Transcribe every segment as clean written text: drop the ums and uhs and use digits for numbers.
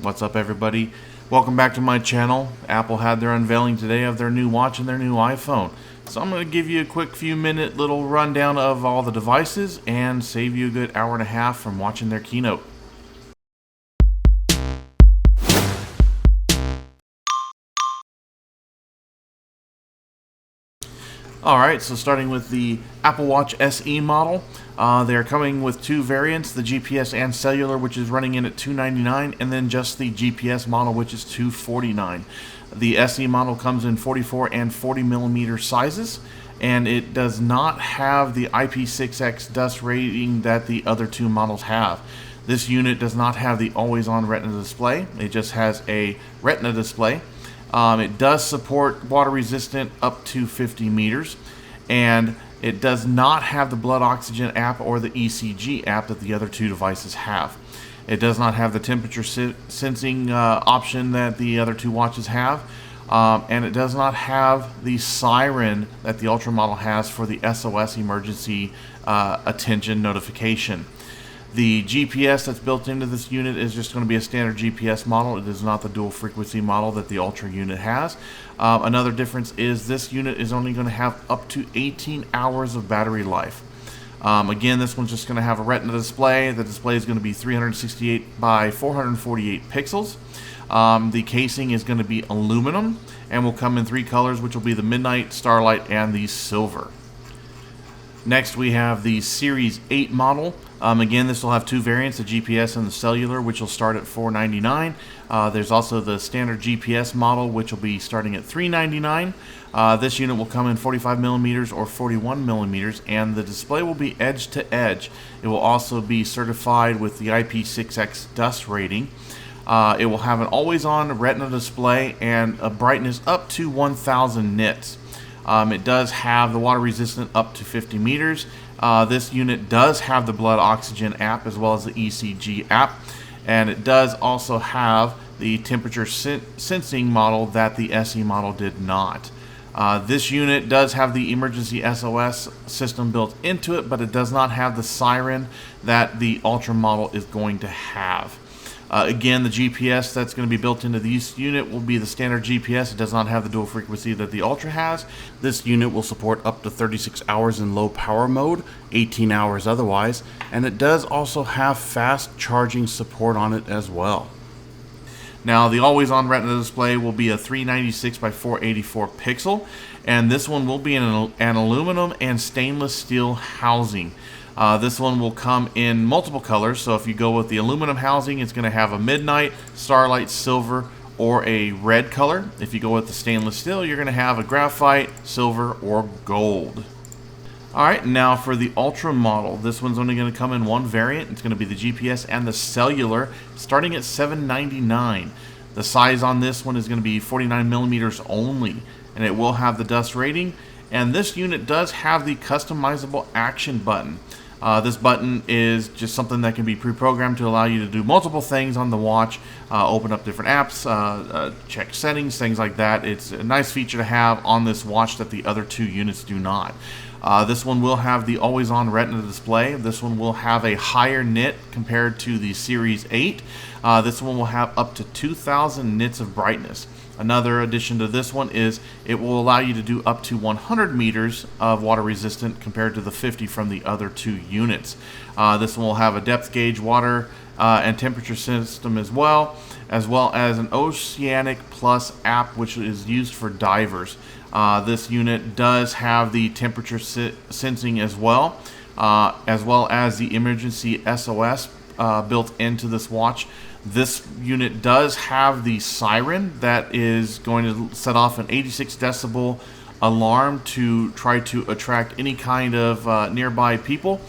What's up, everybody? Welcome back to my channel. Apple had their unveiling today of their new watch and their new iPhone. So I'm going to give you a quick few minute little rundown of all the devices and save you a good hour and a half from watching their keynote. Alright, so starting with the Apple Watch SE model, they're coming with two variants, the GPS and cellular, which is running in at $299, and then just the GPS model, which is $249. The SE model comes in 44 and 40 millimeter sizes, and it does not have the IP6X dust rating that the other two models have. This unit does not have the always-on Retina display. It just has a Retina display. It does support water resistant up to 50 meters, and it does not have the blood oxygen app or the ECG app that the other two devices have. It does not have the temperature sensing option that the other two watches have, and it does not have the siren that the Ultra model has for the SOS emergency attention notification. The GPS that's built into this unit is just going to be a standard GPS model. It is not the dual frequency model that the Ultra unit has. Another difference is this unit is only going to have up to 18 hours of battery life. Again, this one's just going to have a Retina display. The display is going to be 368 by 448 pixels. The casing is going to be aluminum and will come in three colors, which will be the Midnight, Starlight, and the Silver. Next, we have the Series 8 model. Again, this will have two variants, the GPS and the cellular, which will start at $499. There's also the standard GPS model, which will be starting at $399. This unit will come in 45 millimeters or 41 millimeters, and the display will be edge to edge. It will also be certified with the IP6X dust rating. It will have an always-on Retina display and a brightness up to 1000 nits. It does have the water resistant up to 50 meters. This unit does have the blood oxygen app as well as the ECG app, and it does also have the temperature sensing model that the SE model did not. This unit does have the emergency SOS system built into it, but it does not have the siren that the Ultra model is going to have. Again, the GPS that's going to be built into this unit will be the standard GPS. It does not have the dual frequency that the Ultra has. This unit will support up to 36 hours in low power mode, 18 hours otherwise, and it does also have fast charging support on it as well. Now, the always-on Retina display will be a 396 by 484 pixel, and this one will be an aluminum and stainless steel housing. This one will come in multiple colors, so if you go with the aluminum housing, it's going to have a Midnight, Starlight, Silver, or a red color. If you go with the stainless steel, you're going to have a graphite, silver, or gold. Alright, now for the Ultra model, this one's only going to come in one variant. It's going to be the GPS and the cellular, starting at $799. The size on this one is going to be 49 millimeters only, and it will have the dust rating. And this unit does have the customizable action button. This button is just something that can be pre-programmed to allow you to do multiple things on the watch, open up different apps, check settings, things like that. It's a nice feature to have on this watch that the other two units do not. This one will have the always-on Retina display. This one will have a higher nit compared to the Series 8. This one will have up to 2000 nits of brightness. Another addition to this one is it will allow you to do up to 100 meters of water resistant compared to the 50 from the other two units. This one will have a depth gauge, water and temperature system as well as an Oceanic Plus app, which is used for divers. This unit does have the temperature sensing as well as the emergency SOS built into this watch. This unit does have the siren that is going to set off an 86 decibel alarm to try to attract any kind of nearby people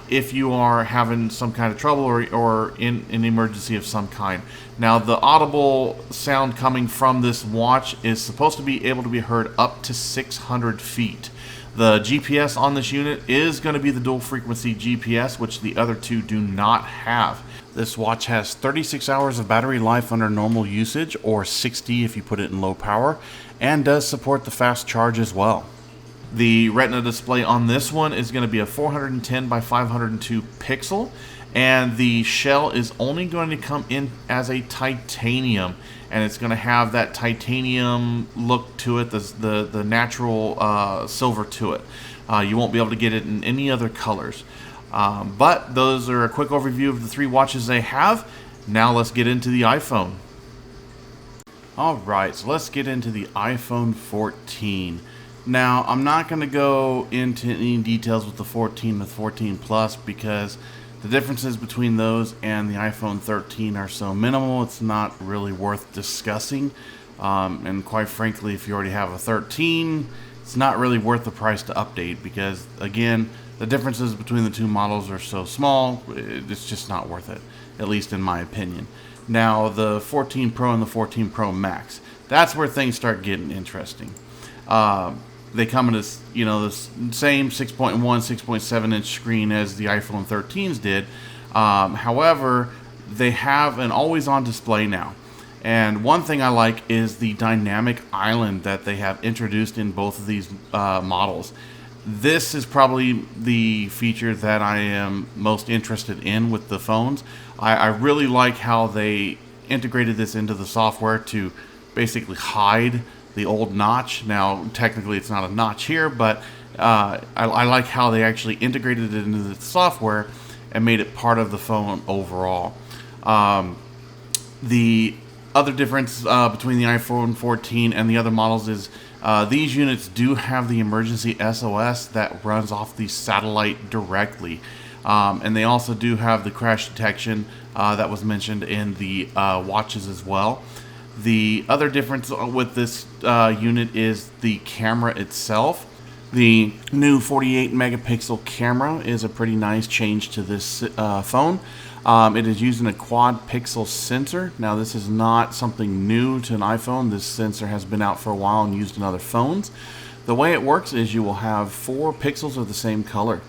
if you are having some kind of trouble or in an emergency of some kind. Now, the audible sound coming from this watch is supposed to be able to be heard up to 600 feet. The GPS on this unit is going to be the dual frequency GPS, which the other two do not have. This watch has 36 hours of battery life under normal usage, or 60 if you put it in low power, and does support the fast charge as well. The Retina display on this one is going to be a 410 by 502 pixel, and the shell is only going to come in as a titanium, and it's going to have that titanium look to it, the natural silver to it. You won't be able to get it in any other colors. But those are a quick overview of the 3 watches they have. Now let's get into the iPhone. Alright, so let's get into the iPhone 14. Now, I'm not going to go into any details with the 14 and the 14 Plus because the differences between those and the iPhone 13 are so minimal, it's not really worth discussing. And quite frankly, if you already have a 13, it's not really worth the price to update because, again, the differences between the 2 models are so small, it's just not worth it, at least in my opinion. Now, the 14 Pro and the 14 Pro Max, that's where things start getting interesting. They come in this, the same 6.1, 6.7 inch screen as the iPhone 13s did. However, they have an always-on display now. And one thing I like is the dynamic island that they have introduced in both of these models. This is probably the feature that I am most interested in with the phones. I really like how they integrated this into the software to basically hide the old notch. Now, technically it's not a notch here, but I like how they actually integrated it into the software and made it part of the phone overall. The other difference between the iPhone 14 and the other models is these units do have the emergency SOS that runs off the satellite directly. And they also do have the crash detection that was mentioned in the watches as well. The other difference with this unit is the camera itself. The new 48 megapixel camera is a pretty nice change to this phone. It is using a quad pixel sensor. Now, this is not something new to an iPhone. This sensor has been out for a while and used in other phones. The way it works is you will have 4 pixels of the same color.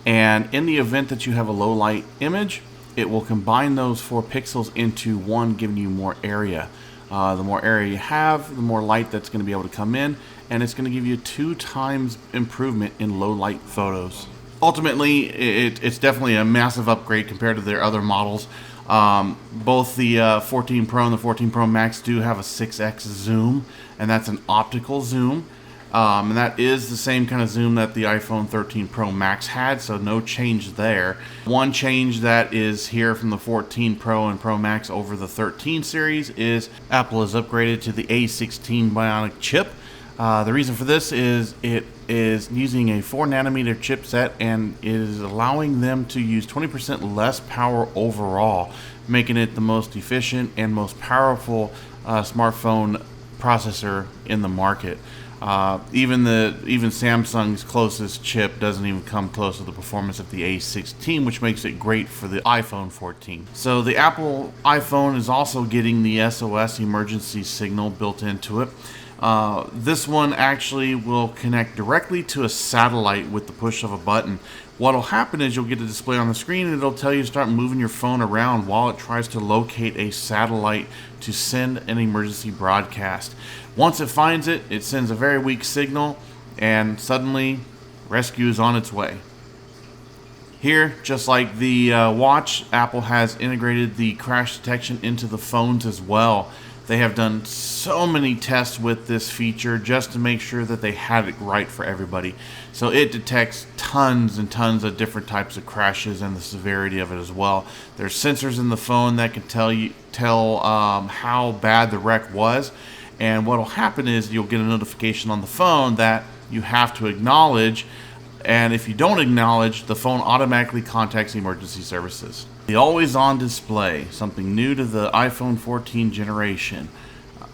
And in the event that you have a low light image, it will combine those 4 pixels into one, giving you more area. The more area you have, the more light that's going to be able to come in, and it's going to give you 2 times improvement in low light photos. Ultimately, it's definitely a massive upgrade compared to their other models. Both the 14 Pro and the 14 Pro Max do have a 6x zoom, and that's an optical zoom. And that is the same kind of zoom that the iPhone 13 Pro Max had, so no change there. One change that is here from the 14 Pro and Pro Max over the 13 series is Apple has upgraded to the A16 Bionic chip. The reason for this is it is using a 4 nanometer chipset and is allowing them to use 20% less power overall, making it the most efficient and most powerful smartphone processor in the market. Even Samsung's closest chip doesn't even come close to the performance of the A16, which makes it great for the iPhone 14. So the Apple iPhone is also getting the SOS emergency signal built into it. This one actually will connect directly to a satellite with the push of a button. What'll happen is you'll get a display on the screen and it'll tell you to start moving your phone around while it tries to locate a satellite to send an emergency broadcast. Once it finds it, it sends a very weak signal and suddenly rescue is on its way. Here, just like the watch, Apple has integrated the crash detection into the phones as well. They have done so many tests with this feature just to make sure that they had it right for everybody. So it detects tons and tons of different types of crashes and the severity of it as well. There's sensors in the phone that can tell how bad the wreck was. And what will happen is you'll get a notification on the phone that you have to acknowledge. And if you don't acknowledge, the phone automatically contacts emergency services. The always-on display, something new to the iPhone 14 generation.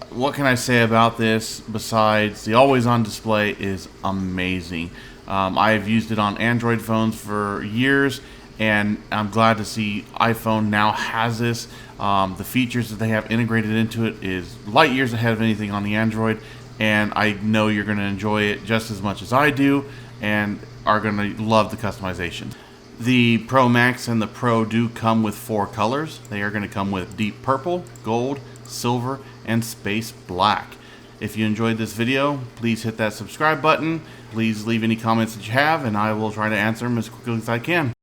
What can I say about this besides the always-on display is amazing. I've used it on Android phones for years, and I'm glad to see iPhone now has this. The features that they have integrated into it is light years ahead of anything on the Android, and I know you're going to enjoy it just as much as I do and are going to love the customization. The Pro Max and the Pro do come with 4 colors. They are going to come with deep purple, gold, silver, and space black. If you enjoyed this video, please hit that subscribe button. Please leave any comments that you have, and I will try to answer them as quickly as I can.